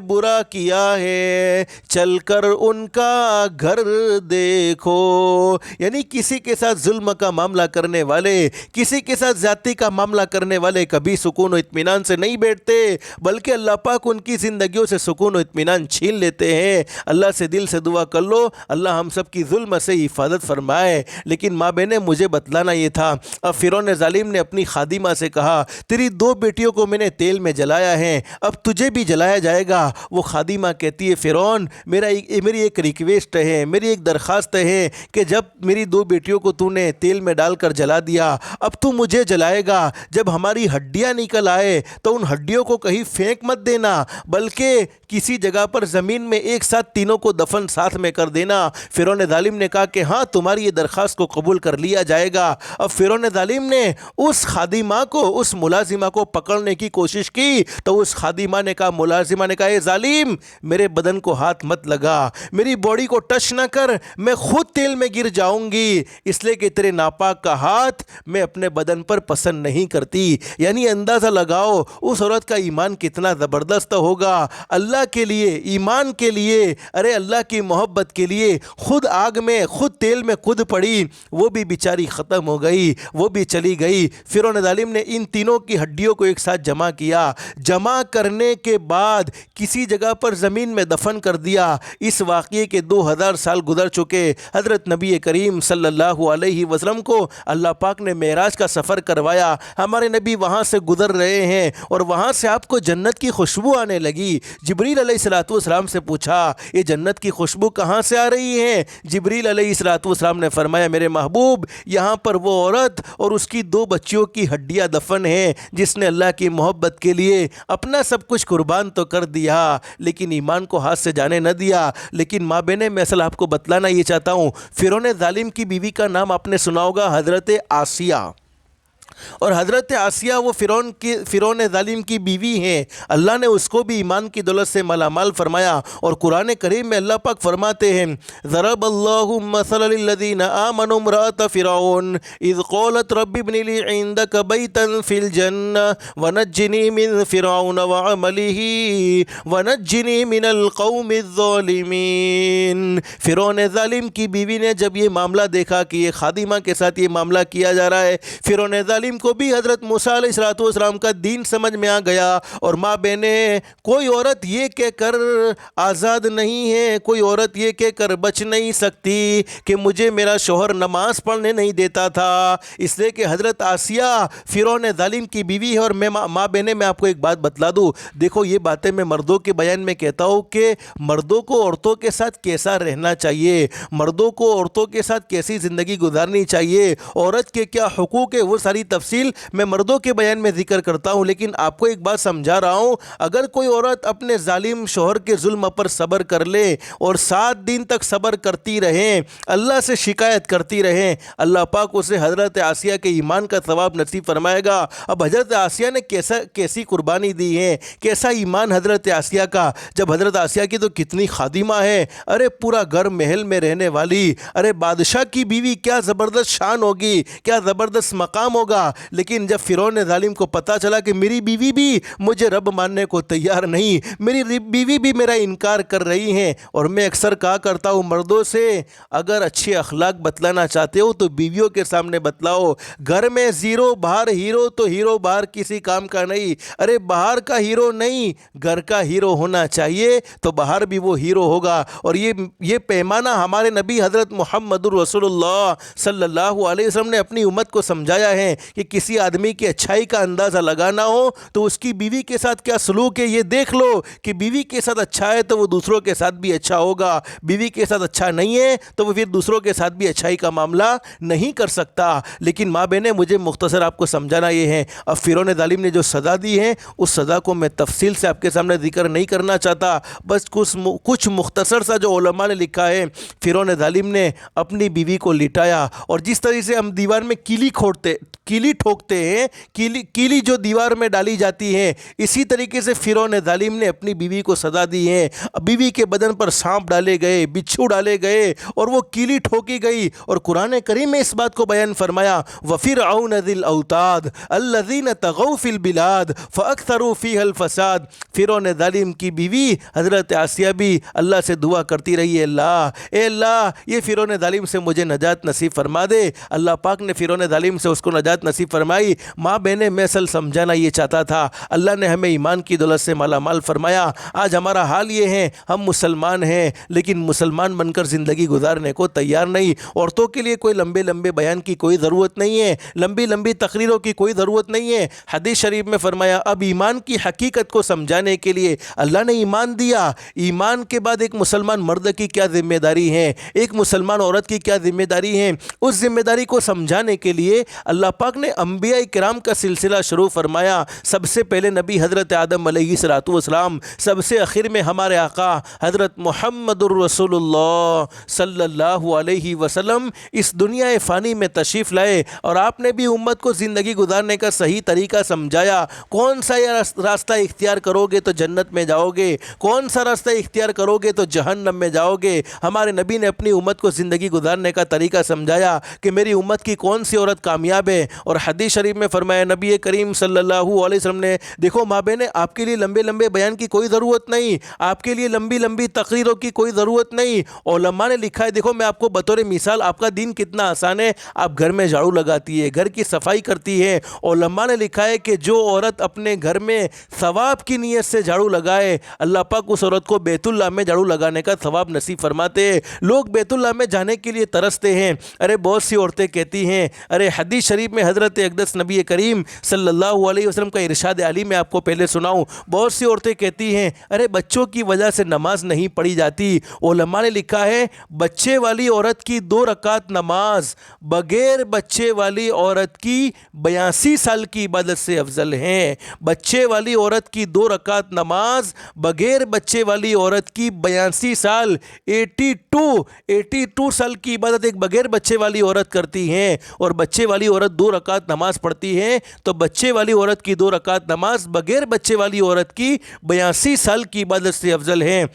برا کیا ہے چل کر ان کا گھر دیکھو۔ یعنی کسی کے ساتھ ظلم کا معاملہ کرنے والے، کسی کے ساتھ زیادتی کا معاملہ کرنے والے کبھی سکون و اطمینان سے نہیں بیٹھتے بلکہ اللہ پاک ان کی زندگیوں سے سکون و اطمینان چھین لیتے ہیں۔ اللہ سے دل سے دعا کر لو اللہ ہم سب کی ظلم سے حفاظت فرمائے۔ لیکن ماں بہنیں مجھے بتلانا یہ تھا، اب فرعون ظالم نے اپنی خادمہ سے کہا تیری دو بیٹیوں کو میں نے تیل میں جلایا ہے، اب تجھے بھی جلایا جائے گا۔ وہ خادمہ کہتی ہے فرعون میری ایک ریکویسٹ ہے، میری ایک درخواست ہے کہ جب میری دو بیٹیوں کو تو نے تیل میں ڈال کر جلا دیا، اب تو مجھے جلائے گا، جب ہماری ہڈیاں نکل آئے تو ان ہڈیوں کو کہیں پھینک مت دینا بلکہ کسی جگہ پر زمین میں ایک ساتھ تینوں کو دفن ساتھ میں کر دینا۔ فرعون ظالم نے کہا کہ ہاں تمہاری یہ درخواست کو قبول کر لیا جائے گا۔ اب فرعون ظالم نے اس خادمہ کو، اس ملازمہ کو پکڑنے کی کوشش کی تو اس خادمہ نے کہا، ملازمہ نے کہا اے ظالم میرے بدن کو ہاتھ مت لگا، میری باڈی کو ٹچ نہ کر، میں خود تیل میں گر جاؤں گی، اس لیے کہ تیرے ناپاک کا ہاتھ میں اپنے بدن پر پسند نہیں کرتی۔ یعنی اندازہ لگاؤ اس عورت کا ایمان کتنا زبردست ہوگا، اللہ کے لیے، ایمان کے لیے، ارے اللہ کی محبت کے لیے خود آگ میں، خود تیل میں کود پڑی، وہ بھی بیچاری ختم ہو گئی، وہ بھی چلی گئی۔ فرعون ظالم نے ان تینوں کی ہڈیوں کو ایک ساتھ جمع کیا، جمع کرنے کے بعد کسی جگہ پر زمین میں دفن کر دیا۔ اس واقعے کے 2000 سال گزر چکے، حضرت نبی کریم صلی اللہ علیہ وسلم کو اللہ پاک نے معراج کا سفر کروایا، ہمارے نبی وہاں سے گزر رہے ہیں اور وہاں سے آپ کو جنت کی خوشبو آنے لگی۔ جبریل علیہ السلام سے پوچھا یہ جنت کی خوشبو کہاں سے آ رہی ہے؟ جبریل علیہ السلام نے فرمایا میرے محبوب یہاں پر وہ عورت اور اس کی 2 بچیوں کی ہڈیاں دفن ہیں جس نے اللہ کی محبت کے لیے اپنا سب کچھ قربان تو کر دیا لیکن ایمان کو ہاتھ سے جانے نہ دیا۔ لیکن ماں بہنیں میں اصل آپ کو بتلانا یہ چاہتا ہوں، فرعون ظالم کی بیوی کا نام آپ نے سنا ہوگا حضرت آسیہ، اور حضرت آسیہ وہ فرعون ظالم کی بیوی ہیں۔ اللہ نے اس کو بھی ایمان کی دولت سے مالا مال فرمایا، اور قرآن کریم میں اللہ پاک فرماتے ہیں ضرب اللہ مثلا للذین آمنوا امرأۃ فرعون اذ قالت رب ابن لی عندک بیتا فی الجنہ ونجنی من فرعون وعملہ ونجنی من القوم الظالمین۔ فرعون ظالم کی بیوی نے جب یہ معاملہ دیکھا کہ یہ خادمہ کے ساتھ یہ معاملہ کیا جا رہا ہے، فرعون ظالم کو بھی حضرت موسیٰ علیہ السلام کا دین سمجھ میں آ گیا، اور ماں بہنیں کوئی عورت یہ کہہ کر آزاد نہیں ہے، کوئی عورت یہ کہہ کر بچ نہیں سکتی کہ مجھے میرا شوہر نماز پڑھنے نہیں دیتا تھا، اس لیے کہ حضرت آسیہ فرعون ظالم کی بیوی ہے۔ اور میں ماں بہنیں میں آپ کو ایک بات بتلا دوں، دیکھو یہ باتیں میں مردوں کے بیان میں کہتا ہوں کہ مردوں کو عورتوں کے ساتھ کیسا رہنا چاہیے، مردوں کو عورتوں کے ساتھ کیسی زندگی گزارنی چاہیے، عورت کے کیا حقوق ہے، وہ ساری تفصیل میں مردوں کے بیان میں ذکر کرتا ہوں۔ لیکن آپ کو ایک بات سمجھا رہا ہوں، اگر کوئی عورت اپنے ظالم شوہر کے ظلم پر صبر کر لے اور 7 دن تک صبر کرتی رہیں، اللہ سے شکایت کرتی رہیں، اللہ پاک اسے حضرت آسیہ کے ایمان کا ثواب نصیب فرمائے گا۔ اب حضرت آسیہ نے کیسی قربانی دی ہے، کیسا ایمان حضرت آسیہ کا، جب حضرت آسیہ کی تو کتنی خادمہ ہے، ارے پورا گھر محل میں رہنے والی، ارے بادشاہ کی بیوی، کیا زبردست شان ہوگی، کیا زبردست مقام ہوگا۔ لیکن جب فرعون ظالم کو پتا چلا کہ میری بیوی بھی مجھے رب ماننے کو تیار نہیں، میری بیوی بھی میرا انکار کر رہی ہیں، اور میں اکثر کہا کرتا ہوں مردوں سے اگر اچھے اخلاق بتلانا چاہتے ہو تو بیویوں کے سامنے بتلاؤ۔ گھر میں زیرو باہر ہیرو، تو ہیرو باہر کسی کام کا نہیں، ارے باہر کا ہیرو نہیں گھر کا ہیرو ہونا چاہیے، تو باہر بھی وہ ہیرو ہوگا۔ اور یہ پیمانہ ہمارے نبی حضرت محمد رسول اللہ صلی اللہ علیہ وسلم نے اپنی امت کو سمجھایا ہے کہ کسی آدمی کی اچھائی کا اندازہ لگانا ہو تو اس کی بیوی کے ساتھ کیا سلوک ہے یہ دیکھ لو، کہ بیوی کے ساتھ اچھا ہے تو وہ دوسروں کے ساتھ بھی اچھا ہوگا، بیوی کے ساتھ اچھا نہیں ہے تو وہ پھر دوسروں کے ساتھ بھی اچھائی کا معاملہ نہیں کر سکتا۔ لیکن ماں بہنیں مجھے مختصر آپ کو سمجھانا یہ ہے، اب فرعون ظالم نے جو سزا دی ہے اس سزا کو میں تفصیل سے آپ کے سامنے ذکر نہیں کرنا چاہتا، بس کچھ مختصر سا جو علماء نے لکھا ہے، فرعون ظالم نے اپنی بیوی کو لٹایا، اور جس طرح سے ہم دیوار میں کیلی ٹھوکتے ہیں، کیلی جو دیوار میں ڈالی جاتی ہے، اسی طریقے سے فرعون ظالم نے اپنی بیوی کو سزا دی ہے۔ بیوی کے بدن پر سانپ ڈالے گئے، بچھو ڈالے گئے، اور وہ کیلی ٹھوکی گئی، اور قرآن کریم میں اس بات کو بیان فرمایا وَفِرْعَوْنَ ذِي الْأَوْتَادِ الَّذِينَ طَغَوْا فِي الْبِلَادِ فَأَكْثَرُوا فِيهَا الْفَسَادِ۔ فرعون ظالم کی بیوی حضرت آسیہ بھی اللہ سے دعا کرتی رہی ہے، اے اللہ یہ فرعون ظالم سے مجھے نجات نصیب فرما دے۔ اللہ پاک نے فرعون ظالم سے اس کو نجات نصیب فرمائی۔ ماں بہنیں میں اصل سمجھانا یہ چاہتا تھا، اللہ نے ہمیں ایمان کی دولت سے مالا مال فرمایا۔ آج ہمارا حال یہ ہے، ہم مسلمان ہیں لیکن مسلمان بن کر زندگی گزارنے کو تیار نہیں۔ عورتوں کے لیے کوئی لمبے بیان کی کوئی ضرورت نہیں ہے، لمبی تقریروں کی کوئی ضرورت نہیں ہے۔ حدیث شریف میں فرمایا اب ایمان کی حقیقت کو سمجھانے کے لیے اللہ نے ایمان دیا، ایمان کے بعد ایک مسلمان مرد کی کیا ذمہ داری ہے، ایک مسلمان عورت کی کیا ذمہ داری ہے، اس ذمہ داری کو سمجھانے کے لیے اللہ پاک نے انبیاء کرام کا سلسلہ شروع فرمایا۔ سب سے پہلے نبی حضرت آدم علیہ السلام، سب سے آخر میں ہمارے آقا حضرت محمد الرسول اللہ صلی اللہ علیہ وسلم اس دنیا فانی میں تشریف لائے، اور آپ نے بھی امت کو زندگی گزارنے کا صحیح طریقہ سمجھایا۔ کون سا یہ راستہ اختیار کرو گے تو جنت میں جاؤ گے، کون سا راستہ اختیار کرو گے تو جہنم میں جاؤ گے۔ ہمارے نبی نے اپنی امت کو زندگی گزارنے کا طریقہ سمجھایا کہ میری امت کی کون سی عورت کامیاب ہے، اور حدیث شریف میں فرمایا نبی کریم صلی اللہ علیہ وسلم نے، دیکھو ماں بہنیں آپ کے لیے لمبے بیان کی کوئی ضرورت نہیں، آپ کے لیے لمبی تقریروں کی کوئی ضرورت نہیں۔ علماء نے لکھا ہے، دیکھو میں آپ کو بطور مثال، آپ کا دین کتنا آسان ہے، آپ گھر میں جھاڑو لگاتی ہے، گھر کی صفائی کرتی ہے۔ علماء نے لکھا ہے کہ جو عورت اپنے گھر میں ثواب کی نیت سے جھاڑو لگائے، اللہ پاک اس عورت کو بیت اللہ میں جھاڑو لگانے کا ثواب نصیب فرماتے ہیں۔ لوگ بیت اللہ میں جانے کے لیے ترستے ہیں، ارے بہت سی عورتیں کہتی ہیں، ارے حدیث شریف میں حضرت اقدس نبی کریم صلی اللہ علیہ وسلم کا ارشاد علی میں آپ کو پہلے سناؤں۔ بہت سی عورتیں کہتی ہیں ارے بچوں کی وجہ سے نماز نہیں پڑھی جاتی۔ علماء نے لکھا ہے بچے والی عورت کی 2 رکعت نماز بغیر بچے والی عورت کی 82 سال کی عبادت سے افضل ہیں۔ بچے والی عورت کی 2 رکعت نماز بغیر بچے والی عورت کی 82 سال 82 سال کی عبادت ایک بغیر بچے والی عورت کرتی ہیں، اور بچے والی عورت 2 رکعت نماز پڑھتی ہے تو بچے والی عورت کی 2 رکعت نماز بغیر بچے والی عورت کی 82 سال کی عبادت سے افضل ہیں۔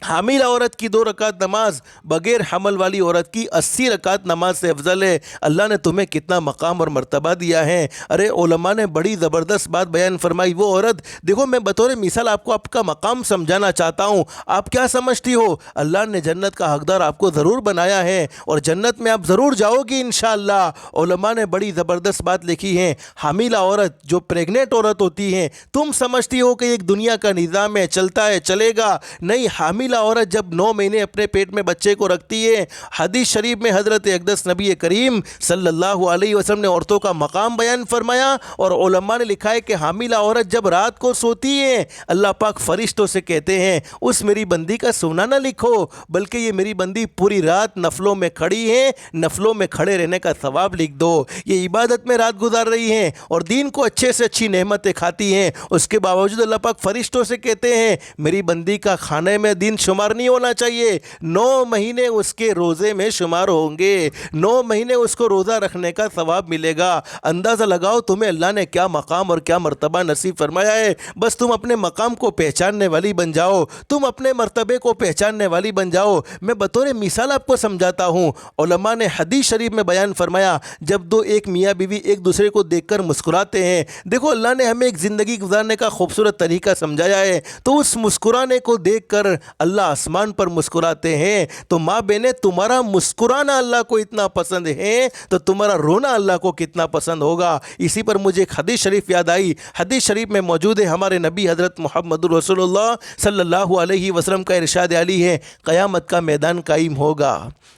حاملہ عورت کی 2 رکعت نماز بغیر حمل والی عورت کی 80 رکعت نماز سے افضل ہے۔ اللہ نے تمہیں کتنا مقام اور مرتبہ دیا ہے۔ ارے علماء نے بڑی زبردست بات بیان فرمائی۔ وہ عورت دیکھو، میں بطور مثال آپ کو آپ کا مقام سمجھانا چاہتا ہوں۔ آپ کیا سمجھتی ہو؟ اللہ نے جنت کا حقدار آپ کو ضرور بنایا ہے اور جنت میں آپ ضرور جاؤ گی انشاءاللہ۔ علماء نے بڑی زبردست بات لکھی ہے۔ حاملہ عورت جو پریگننٹ عورت ہوتی ہیں، تم سمجھتی ہو کہ ایک دنیا کا نظام ہے، چلتا ہے چلے گا، نہیں۔ حاملہ عورت جب 9 مہینے اپنے پیٹ میں بچے کو رکھتی ہے، حدیث شریف میں حضرت اقدس نبی کریم صلی اللہ علیہ وسلم نے عورتوں کا مقام بیان فرمایا، اور علماء نے لکھا ہے کہ حاملہ عورت جب رات کو سوتی ہے، اللہ پاک فرشتوں سے کہتے ہیں اس میری بندی کا سونا نہ لکھو، بلکہ یہ میری بندی پوری رات نفلوں میں کھڑی ہے، نفلوں میں کھڑے رہنے کا ثواب لکھ دو۔ یہ عبادت میں رات گزار رہی ہیں اور دین کو اچھے سے اچھی نعمتیں کھاتی ہیں، اس کے باوجود اللہ پاک فرشتوں سے کہتے ہیں میری بندی کا کھانے میں دین شمار نہیں ہونا چاہیے، 9 مہینے اس کے روزے میں شمار ہوں گے، 9 مہینے اس کو روزہ رکھنے کا ثواب ملے گا۔ اندازہ لگاؤ تمہیں اللہ نے کیا مقام اور کیا مرتبہ نصیب فرمایا ہے۔ بس تم اپنے مقام کو پہچاننے والی بن جاؤ، تم اپنے مرتبے کو پہچاننے والی بن جاؤ۔ میں بطور مثال آپ کو سمجھاتا ہوں۔ علماء نے حدیث شریف میں بیان فرمایا جب ایک میاں بیوی ایک دوسرے کو دیکھ کر مسکراتے ہیں، دیکھو اللہ نے ہمیں ایک زندگی گزارنے کا خوبصورت طریقہ سمجھایا ہے، تو اس مسکرانے کو دیکھ کر اللہ آسمان پر مسکراتے ہیں۔ تو ماں بہنیں، تمہارا مسکرانا اللہ کو اتنا پسند ہے تو تمہارا رونا اللہ کو کتنا پسند ہوگا۔ اسی پر مجھے ایک حدیث شریف یاد آئی۔ حدیث شریف میں موجود ہے ہمارے نبی حضرت محمد رسول اللہ صلی اللہ علیہ وسلم کا ارشاد علی ہے، قیامت کا میدان قائم ہوگا،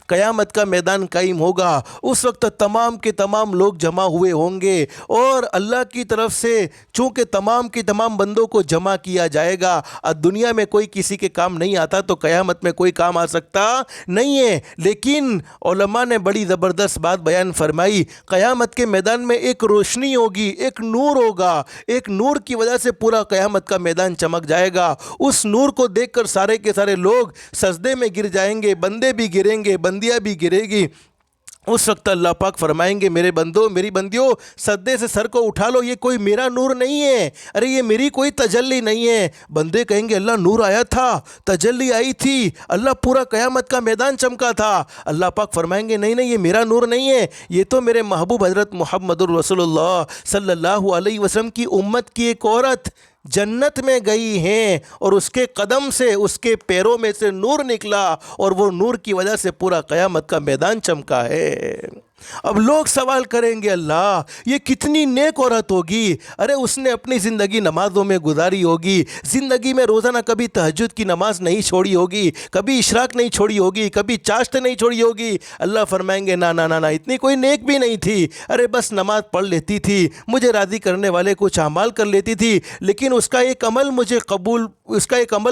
قیامت کا میدان قائم ہوگا۔ اس وقت تمام کے تمام لوگ جمع ہوئے ہوں گے، اور اللہ کی طرف سے چونکہ تمام کے تمام بندوں کو جمع کیا جائے گا۔ دنیا میں کوئی کسی کے کام نہیں آتا تو قیامت میں کوئی کام آ سکتا نہیں ہے، لیکن علماء نے بڑی زبردست بات بیان فرمائی۔ قیامت کے میدان میں ایک روشنی ہوگی، ایک نور ہوگا، ایک نور کی وجہ سے پورا قیامت کا میدان چمک جائے گا۔ اس نور کو دیکھ کر سارے کے سارے لوگ سجدے میں گر جائیں گے، بندے بھی گریں گے، بندیاں بھی گرے گی۔ اس وقت اللہ پاک فرمائیں گے میرے بندوں، میری بندیوں، سجدے سے سر کو اٹھا لو، یہ کوئی میرا نور نہیں ہے، ارے یہ میری کوئی تجلی نہیں ہے۔ بندے کہیں گے اللہ نور آیا تھا، تجلی آئی تھی، اللہ پورا قیامت کا میدان چمکا تھا۔ اللہ پاک فرمائیں گے نہیں نہیں، یہ میرا نور نہیں ہے، یہ تو میرے محبوب حضرت محمد الرسول اللہ صلی اللہ علیہ وسلم کی امت کی ایک عورت جنت میں گئی ہیں، اور اس کے قدم سے، اس کے پیروں میں سے نور نکلا، اور وہ نور کی وجہ سے پورا قیامت کا میدان چمکا ہے۔ اب لوگ سوال کریں گے اللہ یہ کتنی نیک عورت ہوگی، ارے اس نے اپنی زندگی نمازوں میں گزاری ہوگی، زندگی میں روزانہ کبھی تہجد کی نماز نہیں چھوڑی ہوگی، کبھی اشراق نہیں چھوڑی ہوگی، کبھی چاشت نہیں چھوڑی ہوگی۔ اللہ فرمائیں گے نا نا نا نا، اتنی کوئی نیک بھی نہیں تھی، ارے بس نماز پڑھ لیتی تھی، مجھے راضی کرنے والے کچھ اعمال کر لیتی تھی، لیکن اس کا ایک عمل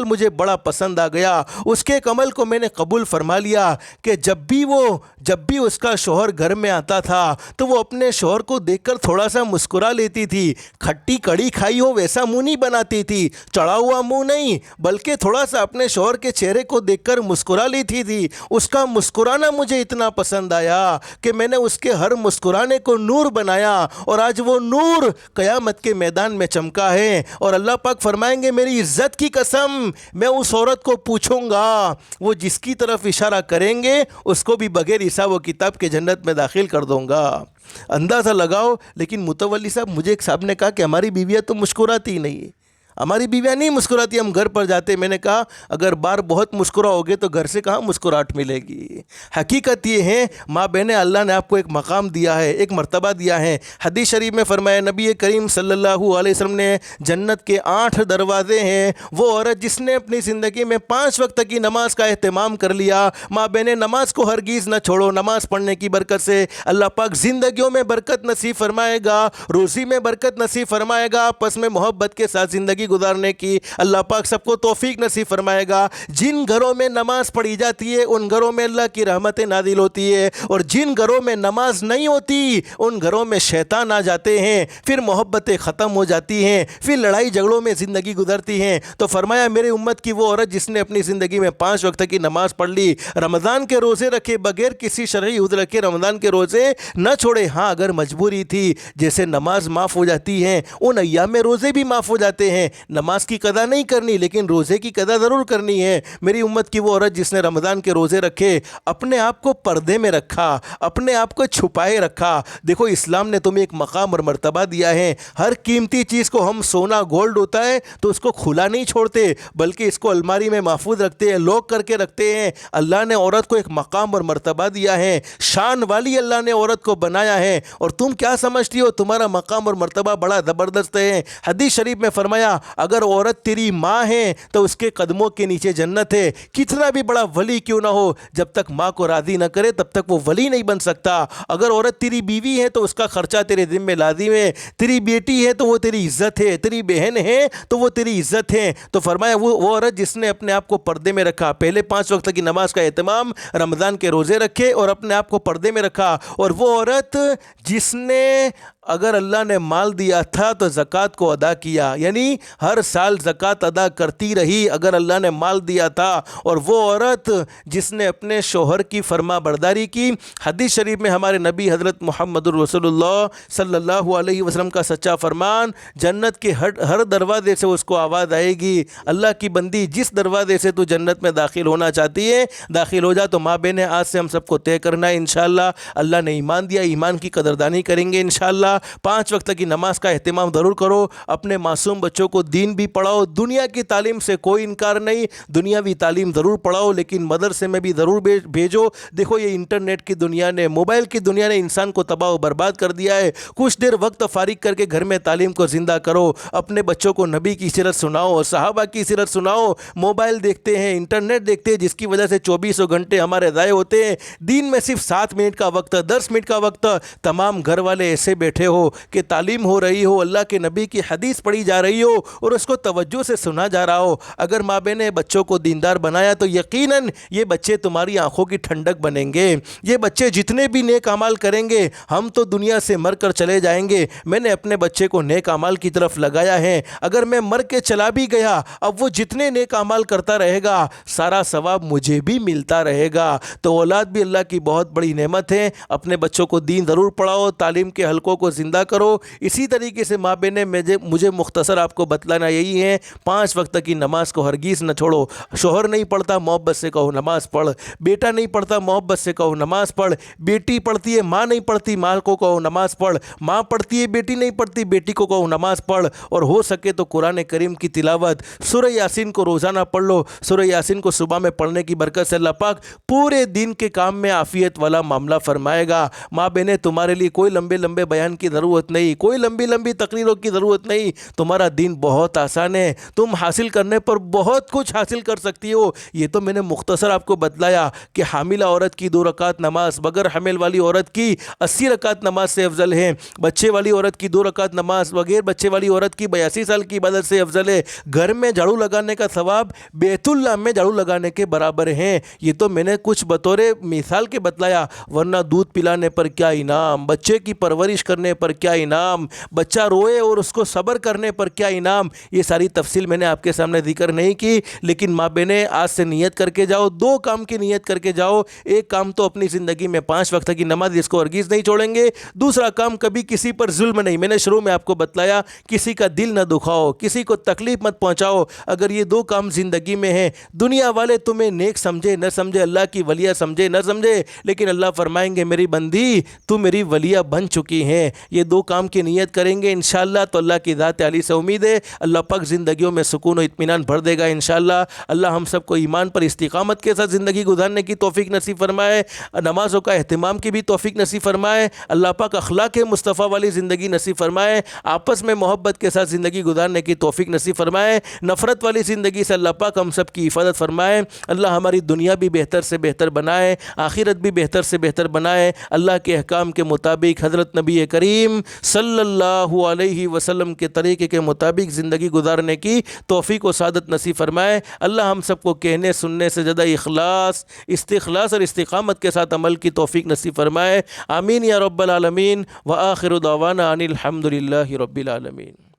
مجھے بڑا پسند آ گیا، اس کے ایک عمل کو میں نے قبول فرما لیا کہ جب بھی اس کا شوہر گھر میں آتا تھا تو وہ اپنے شوہر کو دیکھ کر تھوڑا سا مسکرا لیتی تھی، کھٹی کڑی کھائی ہو ویسا منہ نہیں بناتی تھی، چڑھا ہوا منہ نہیں، بلکہ تھوڑا سا اپنے شوہر کے چہرے کو دیکھ کر مسکرا لیتی تھی۔ اس کا مسکرانا مجھے اتنا پسند آیا کہ میں نے اس کے ہر مسکرانے کو نور بنایا، اور آج وہ نور قیامت کے میدان میں چمکا ہے۔ اور اللہ پاک فرمائیں گے میری عزت کی قسم، میں اس عورت کو پوچھوں گا، وہ جس کی طرف اشارہ کریں گے اس کو بھی بغیر حساب و کتاب کے جنت میں داخل کر دوں گا۔ اندازہ لگاؤ۔ لیکن متولی صاحب، مجھے ایک صاحب نے کہا کہ ہماری بیویاں تو مسکراتی ہی نہیں ہے، ہماری بیویاں نہیں مسکراتی، ہم گھر پر جاتے. میں نے کہا اگر بار بہت مسکراؤ گے تو گھر سے کہاں مسکراہٹ ملے گی. حقیقت یہ ہے ماں بہنیں، اللہ نے آپ کو ایک مقام دیا ہے، ایک مرتبہ دیا ہے. حدیث شریف میں فرمایا نبی کریم صلی اللہ علیہ وسلم نے جنت کے 8 دروازے ہیں. وہ عورت جس نے اپنی زندگی میں 5 وقت کی نماز کا اہتمام کر لیا. ماں بہنیں نماز کو ہرگیز نہ چھوڑو. نماز پڑھنے کی برکت سے اللہ پاک زندگیوں میں برکت نصیب فرمائے گا، روزی میں برکت نصیب فرمائے گا، آپس میں محبت کے ساتھ زندگی گزارنے کی اللہ پاک سب کو توفیق نصیب فرمائے گا. جن گھروں میں نماز پڑھی جاتی ہے ان گھروں میں اللہ کی رحمتیں نازل ہوتی ہے، اور جن گھروں میں نماز نہیں ہوتی ان گھروں میں شیطان آ جاتے ہیں، پھر محبتیں ختم ہو جاتی ہیں، پھر لڑائی جھگڑوں میں زندگی گزرتی ہیں. تو فرمایا میرے امت کی وہ عورت جس نے اپنی زندگی میں 5 وقت کی نماز پڑھ لی، رمضان کے روزے رکھے، بغیر کسی شرعی عذر کے رمضان کے روزے نہ چھوڑے. ہاں اگر مجبوری تھی، جیسے نماز معاف ہو جاتی ہے ان ایام میں روزے بھی معاف ہو جاتے ہیں. نماز کی قضا نہیں کرنی لیکن روزے کی قضا ضرور کرنی ہے. میری امت کی وہ عورت جس نے رمضان کے روزے رکھے، اپنے آپ کو پردے میں رکھا، اپنے آپ کو چھپائے رکھا. دیکھو اسلام نے تمہیں ایک مقام اور مرتبہ دیا ہے. ہر قیمتی چیز کو ہم سونا گولڈ ہوتا ہے تو اس کو کھلا نہیں چھوڑتے بلکہ اس کو الماری میں محفوظ رکھتے ہیں، لوک کر کے رکھتے ہیں. اللہ نے عورت کو ایک مقام اور مرتبہ دیا ہے، شان والی اللہ نے عورت کو بنایا ہے. اور تم کیا سمجھتی ہو تمہارا مقام اور مرتبہ بڑا زبردست ہے. حدیث شریف میں فرمایا اگر عورت تیری ماں ہے تو اس کے قدموں کے نیچے جنت ہے. کتنا بھی بڑا ولی کیوں نہ ہو، جب تک ماں کو راضی نہ کرے تب تک وہ ولی نہیں بن سکتا. اگر عورت تیری بیوی ہے تو اس کا خرچہ تیرے ذمہ لازم ہے. تیری بیٹی ہے تو وہ تیری عزت ہے، تیری بہن ہے تو وہ تیری عزت ہے. تو فرمایا وہ عورت جس نے اپنے آپ کو پردے میں رکھا، پہلے 5 وقت کی نماز کا اہتمام، رمضان کے روزے رکھے اور اپنے آپ کو پردے میں رکھا. اور وہ عورت جس نے اگر اللہ نے مال دیا تھا تو زکوٰۃ کو ادا کیا، یعنی ہر سال زکوٰۃ ادا کرتی رہی اگر اللہ نے مال دیا تھا. اور وہ عورت جس نے اپنے شوہر کی فرما برداری کی. حدیث شریف میں ہمارے نبی حضرت محمد الرسول اللہ صلی اللہ علیہ وسلم کا سچا فرمان، جنت کے ہر دروازے سے اس کو آواز آئے گی اللہ کی بندی جس دروازے سے تو جنت میں داخل ہونا چاہتی ہے داخل ہو جا. تو ماں بہنیں آج سے ہم سب کو طے کرنا ہے انشاءاللہ. اللہ نے ایمان دیا، ایمان کی قدردانی کریں گے انشاءاللہ. 5 وقت کی نماز کا اہتمام ضرور کرو. اپنے معصوم بچوں کو دین بھی پڑھاؤ. دنیا کی تعلیم سے کوئی انکار نہیں، دنیاوی تعلیم ضرور پڑھاؤ لیکن مدرسے میں بھی ضرور بھیجو. دیکھو یہ انٹرنیٹ کی دنیا نے، موبائل کی دنیا نے انسان کو تباہ و برباد کر دیا ہے. کچھ دیر وقت فارغ کر کے گھر میں تعلیم کو زندہ کرو. اپنے بچوں کو نبی کی سیرت سناؤ، صحابہ کی سیرت سناؤ. موبائل دیکھتے ہیں، انٹرنیٹ دیکھتے ہیں جس کی وجہ سے 24 گھنٹے ہمارے ضائع ہوتے ہیں. دین میں صرف 7 منٹ کا وقت، 10 منٹ کا وقت. تمام گھر والے ایسے بیٹھے ہو کہ تعلیم ہو رہی ہو، اللہ کے نبی کی حدیث پڑھی جا رہی ہو اور اس کو توجہ سے سنا جا رہا ہو. اگر ماں بہن نے بچوں کو دیندار بنایا تو یقیناً یہ بچے تمہاری آنکھوں کی ٹھنڈک بنیں گے. یہ بچے جتنے بھی نیک اعمال کریں گے، ہم تو دنیا سے مر کر چلے جائیں گے. میں نے اپنے بچے کو نیک اعمال کی طرف لگایا ہے. اگر میں مر کے چلا بھی گیا، اب وہ جتنے نیک اعمال کرتا رہے گا سارا ثواب مجھے بھی ملتا رہے گا. تو اولاد بھی اللہ کی بہت بڑی نعمت ہے. اپنے بچوں کو دین ضرور پڑھاؤ، تعلیم کے حلقوں کو زندہ کرو. اسی طریقے سے ماں بہنیں مجھے مختصر آپ کو بتلانا یہی ہے، 5 وقت کی نماز کو ہرگیز نہ چھوڑو. شوہر نہیں پڑھتا محبت سے کہو نماز پڑھ، بیٹا نہیں پڑھتا محبت سے کہو نماز پڑھ. بیٹی پڑھتی ہے، ماں نہیں پڑھتی، ماں کو کہو نماز پڑھ. ماں پڑھتی ہے، بیٹی نہیں پڑھتی، بیٹی کو کہو نماز پڑھ. اور ہو سکے تو قرآن کریم کی تلاوت، سورہ یاسین کو روزانہ پڑھ لو. سورہ یاسین کو صبح میں پڑھنے کی برکت سے اللہ پاک پورے دن کے کام میں عافیت والا معاملہ فرمائے گا. ماں بہنیں تمہارے لیے کوئی لمبے بیان کی ضرورت نہیں، کوئی لمبی تقریروں کی ضرورت نہیں. تمہارا دین بہت آسان ہے، تم حاصل کرنے پر بہت کچھ حاصل کر سکتی ہو. یہ تو میں نے مختصر آپ کو بتلایا کہ حاملہ عورت کی 2 رکعت نماز بغیر حمل والی عورت کی 80 رکعت نماز سے افضل ہے. بچے والی عورت کی 2 رکعت نماز بغیر بچے والی عورت کی 82 سال کی عبادت سے افضل ہے. گھر میں جھاڑو لگانے کا ثواب بیت اللہ میں جھاڑو لگانے کے برابر ہیں. یہ تو میں نے کچھ بطور مثال کے بتلایا، ورنہ دودھ پلانے پر کیا انعام، بچے کی پرورش کرنے پر کیا انعام، بچہ روئے اور اس کو صبر کرنے پر کیا انعام، یہ ساری تفصیل میں نے آپ کے سامنے ذکر نہیں کی. لیکن ماں بہنیں آج سے نیت کر کے جاؤ، 2 کام کی نیت کر کے جاؤ. ایک کام تو اپنی زندگی میں 5 وقت کی نماز، اس کو ہرگز نہیں چھوڑیں گے. دوسرا کام کبھی کسی پر ظلم نہیں. میں نے شروع میں آپ کو بتلایا کسی کا دل نہ دکھاؤ، کسی کو تکلیف مت پہنچاؤ. اگر یہ 2 کام زندگی میں ہیں، دنیا والے تمہیں نیک سمجھے نہ سمجھے، اللہ کی ولیہ سمجھے نہ سمجھے، لیکن اللہ فرمائیں گے میری بندی تو میری ولیہ بن چکی ہیں. یہ دو کام کی نیت کریں گے انشاءاللہ تو اللہ کی ذات علی سے امید ہے اللہ پاک زندگیوں میں سکون و اطمینان بھر دے گا انشاءاللہ۔ اللہ ہم سب کو ایمان پر استقامت کے ساتھ زندگی گزارنے کی توفیق نصیب فرمائے، نمازوں کا اہتمام کی بھی توفیق نصیب فرمائے، اللہ پاک اخلاق مصطفیٰ والی زندگی نصیب فرمائے، آپس میں محبت کے ساتھ زندگی گزارنے کی توفیق نصیب فرمائے، نفرت والی زندگی سے اللہ پاک ہم سب کی حفاظت فرمائے، اللہ ہماری دنیا بھی بہتر سے بہتر بنائے، آخرت بھی بہتر سے بہتر بنائے، اللہ کے احکام کے مطابق حضرت نبی کریم صلی اللہ علیہ وسلم کے طریقے کے مطابق زندگی گزارنے کی توفیق و سعادت نصیب فرمائے، اللہ ہم سب کو کہنے سننے سے زیادہ اخلاص، استخلاص اور استقامت کے ساتھ عمل کی توفیق نصیب فرمائے، آمین یا رب العالمین، وآخر دعوانا ان الحمد للہ رب العالمین۔